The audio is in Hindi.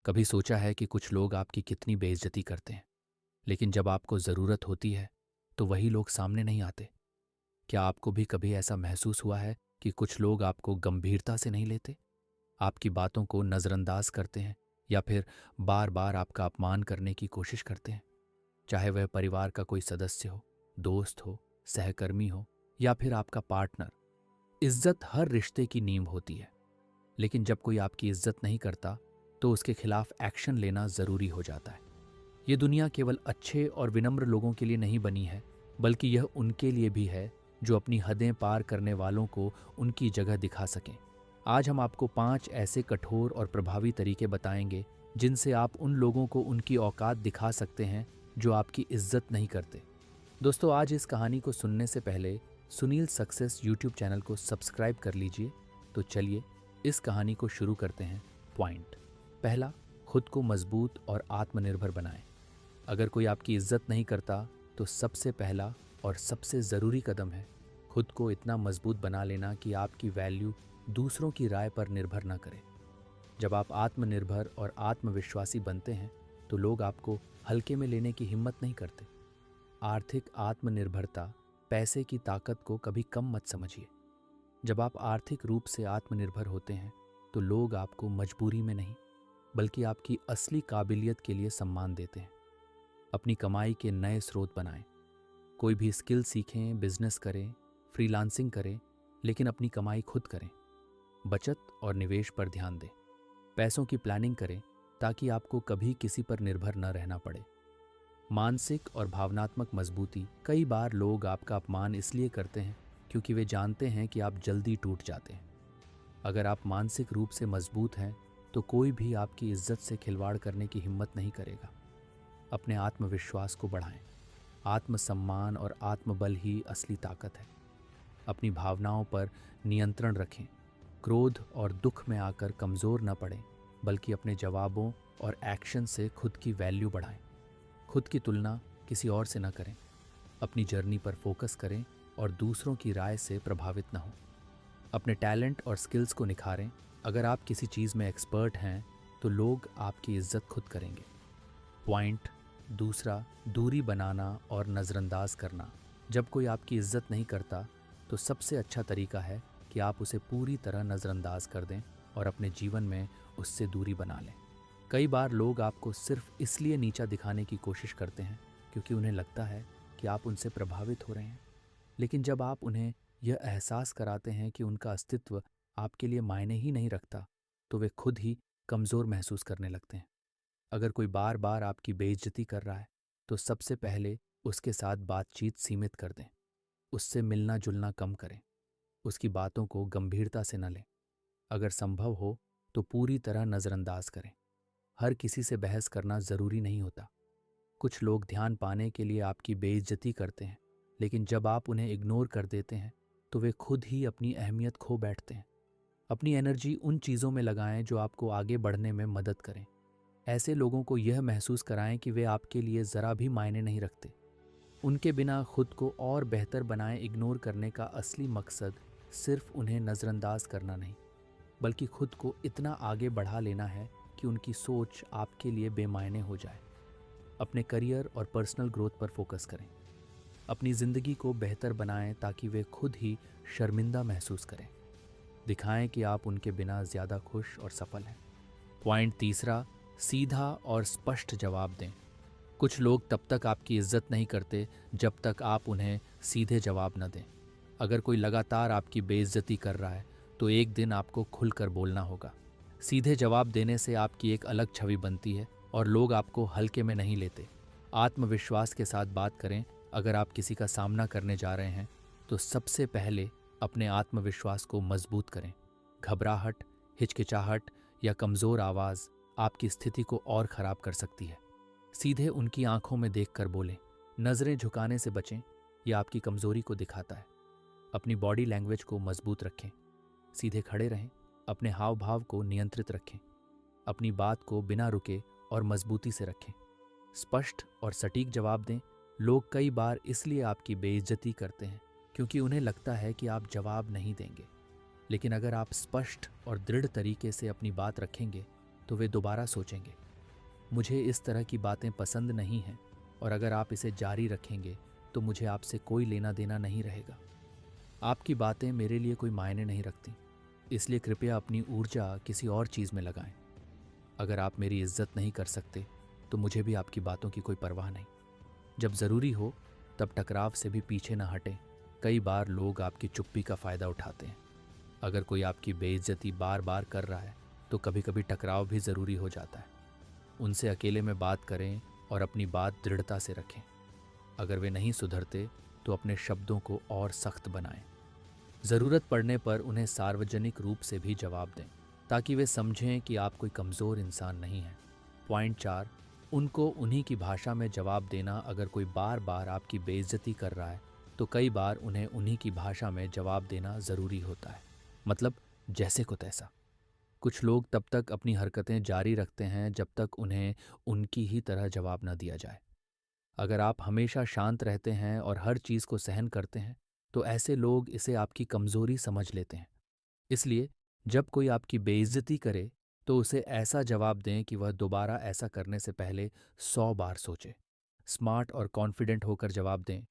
कभी सोचा है कि कुछ लोग आपकी कितनी बेइज्जती करते हैं, लेकिन जब आपको ज़रूरत होती है तो वही लोग सामने नहीं आते? क्या आपको भी कभी ऐसा महसूस हुआ है कि कुछ लोग आपको गंभीरता से नहीं लेते, आपकी बातों को नज़रअंदाज करते हैं या फिर बार बार आपका अपमान करने की कोशिश करते हैं? चाहे वह परिवार का कोई सदस्य हो, दोस्त हो, सहकर्मी हो या फिर आपका पार्टनर। इज्जत हर रिश्ते की नींव होती है, लेकिन जब कोई आपकी इज्जत नहीं करता तो उसके खिलाफ एक्शन लेना ज़रूरी हो जाता है। ये दुनिया केवल अच्छे और विनम्र लोगों के लिए नहीं बनी है, बल्कि यह उनके लिए भी है जो अपनी हदें पार करने वालों को उनकी जगह दिखा सकें। आज हम आपको 5 ऐसे कठोर और प्रभावी तरीके बताएंगे जिनसे आप उन लोगों को उनकी औकात दिखा सकते हैं जो आपकी इज्जत नहीं करते। दोस्तों, आज इस कहानी को सुनने से पहले सुनील सक्सेस यूट्यूब चैनल को सब्सक्राइब कर लीजिए। तो चलिए इस कहानी को शुरू करते हैं। पॉइंट पहला, खुद को मजबूत और आत्मनिर्भर बनाएं। अगर कोई आपकी इज्जत नहीं करता तो सबसे पहला और सबसे ज़रूरी कदम है खुद को इतना मजबूत बना लेना कि आपकी वैल्यू दूसरों की राय पर निर्भर ना करे। जब आप आत्मनिर्भर और आत्मविश्वासी बनते हैं तो लोग आपको हल्के में लेने की हिम्मत नहीं करते। आर्थिक आत्मनिर्भरता, पैसे की ताकत को कभी कम मत समझिए। जब आप आर्थिक रूप से आत्मनिर्भर होते हैं तो लोग आपको मजबूरी में नहीं, बल्कि आपकी असली काबिलियत के लिए सम्मान देते हैं। अपनी कमाई के नए स्रोत बनाएं। कोई भी स्किल सीखें, बिजनेस करें, फ्रीलांसिंग करें, लेकिन अपनी कमाई खुद करें। बचत और निवेश पर ध्यान दें। पैसों की प्लानिंग करें ताकि आपको कभी किसी पर निर्भर न रहना पड़े। मानसिक और भावनात्मक मजबूती, कई बार लोग आपका अपमान इसलिए करते हैं क्योंकि वे जानते हैं कि आप जल्दी टूट जाते हैं। अगर आप मानसिक रूप से मजबूत हैं तो कोई भी आपकी इज्जत से खिलवाड़ करने की हिम्मत नहीं करेगा। अपने आत्मविश्वास को बढ़ाएं। आत्मसम्मान और आत्मबल ही असली ताकत है। अपनी भावनाओं पर नियंत्रण रखें। क्रोध और दुख में आकर कमज़ोर न पड़ें, बल्कि अपने जवाबों और एक्शन से खुद की वैल्यू बढ़ाएं। खुद की तुलना किसी और से न करें। अपनी जर्नी पर फोकस करें और दूसरों की राय से प्रभावित न हों। अपने टैलेंट और स्किल्स को निखारें। अगर आप किसी चीज़ में एक्सपर्ट हैं तो लोग आपकी इज्जत खुद करेंगे। पॉइंट दूसरा, दूरी बनाना और नज़रअंदाज करना। जब कोई आपकी इज्जत नहीं करता तो सबसे अच्छा तरीका है कि आप उसे पूरी तरह नज़रअंदाज कर दें और अपने जीवन में उससे दूरी बना लें। कई बार लोग आपको सिर्फ इसलिए नीचा दिखाने की कोशिश करते हैं क्योंकि उन्हें लगता है कि आप उनसे प्रभावित हो रहे हैं। लेकिन जब आप उन्हें यह एहसास कराते हैं कि उनका अस्तित्व आपके लिए मायने ही नहीं रखता, तो वे खुद ही कमज़ोर महसूस करने लगते हैं। अगर कोई बार बार आपकी बेइज्जती कर रहा है तो सबसे पहले उसके साथ बातचीत सीमित कर दें। उससे मिलना जुलना कम करें। उसकी बातों को गंभीरता से न लें। अगर संभव हो तो पूरी तरह नज़रअंदाज करें। हर किसी से बहस करना ज़रूरी नहीं होता। कुछ लोग ध्यान पाने के लिए आपकी बेइज्जती करते हैं, लेकिन जब आप उन्हें इग्नोर कर देते हैं तो वे खुद ही अपनी अहमियत खो बैठते हैं। अपनी एनर्जी उन चीज़ों में लगाएं जो आपको आगे बढ़ने में मदद करें। ऐसे लोगों को यह महसूस कराएं कि वे आपके लिए ज़रा भी मायने नहीं रखते। उनके बिना खुद को और बेहतर बनाएं। इग्नोर करने का असली मकसद सिर्फ उन्हें नज़रअंदाज करना नहीं, बल्कि खुद को इतना आगे बढ़ा लेना है कि उनकी सोच आपके लिए बेमायने हो जाए। अपने करियर और पर्सनल ग्रोथ पर फोकस करें। अपनी ज़िंदगी को बेहतर बनाएं ताकि वे खुद ही शर्मिंदा महसूस करें। दिखाएं कि आप उनके बिना ज़्यादा खुश और सफल हैं। पॉइंट तीसरा, सीधा और स्पष्ट जवाब दें। कुछ लोग तब तक आपकी इज्जत नहीं करते जब तक आप उन्हें सीधे जवाब न दें। अगर कोई लगातार आपकी बेइज्जती कर रहा है तो एक दिन आपको खुलकर बोलना होगा। सीधे जवाब देने से आपकी एक अलग छवि बनती है और लोग आपको हल्के में नहीं लेते। आत्मविश्वास के साथ बात करें। अगर आप किसी का सामना करने जा रहे हैं तो सबसे पहले अपने आत्मविश्वास को मजबूत करें। घबराहट, हिचकिचाहट या कमज़ोर आवाज़ आपकी स्थिति को और ख़राब कर सकती है। सीधे उनकी आंखों में देखकर बोलें। नज़रें झुकाने से बचें, यह आपकी कमज़ोरी को दिखाता है। अपनी बॉडी लैंग्वेज को मजबूत रखें। सीधे खड़े रहें। अपने हाव भाव को नियंत्रित रखें। अपनी बात को बिना रुके और मजबूती से रखें। स्पष्ट और सटीक जवाब दें। लोग कई बार इसलिए आपकी बेइज्जती करते हैं क्योंकि उन्हें लगता है कि आप जवाब नहीं देंगे। लेकिन अगर आप स्पष्ट और दृढ़ तरीके से अपनी बात रखेंगे तो वे दोबारा सोचेंगे। मुझे इस तरह की बातें पसंद नहीं हैं और अगर आप इसे जारी रखेंगे तो मुझे आपसे कोई लेना देना नहीं रहेगा। आपकी बातें मेरे लिए कोई मायने नहीं रखती, इसलिए कृपया अपनी ऊर्जा किसी और चीज़ में लगाएं। अगर आप मेरी इज्जत नहीं कर सकते तो मुझे भी आपकी बातों की कोई परवाह नहीं। जब ज़रूरी हो तब टकराव से भी पीछे न हटें। कई बार लोग आपकी चुप्पी का फ़ायदा उठाते हैं। अगर कोई आपकी बेइज्जती बार बार कर रहा है तो कभी कभी टकराव भी ज़रूरी हो जाता है। उनसे अकेले में बात करें और अपनी बात दृढ़ता से रखें। अगर वे नहीं सुधरते तो अपने शब्दों को और सख्त बनाएं। ज़रूरत पड़ने पर उन्हें सार्वजनिक रूप से भी जवाब दें ताकि वे समझें कि आप कोई कमज़ोर इंसान नहीं हैं। पॉइंट 4, उनको उन्हीं की भाषा में जवाब देना। अगर कोई बार बार आपकी बेइज्जती कर रहा है तो कई बार उन्हें उन्हीं की भाषा में जवाब देना ज़रूरी होता है, मतलब जैसे को तैसा। कुछ लोग तब तक अपनी हरकतें जारी रखते हैं जब तक उन्हें उनकी ही तरह जवाब न दिया जाए। अगर आप हमेशा शांत रहते हैं और हर चीज़ को सहन करते हैं तो ऐसे लोग इसे आपकी कमज़ोरी समझ लेते हैं। इसलिए जब कोई आपकी बेइज्जती करे तो उसे ऐसा जवाब दें कि वह दोबारा ऐसा करने से पहले 100 बार सोचे। स्मार्ट और कॉन्फिडेंट होकर जवाब दें,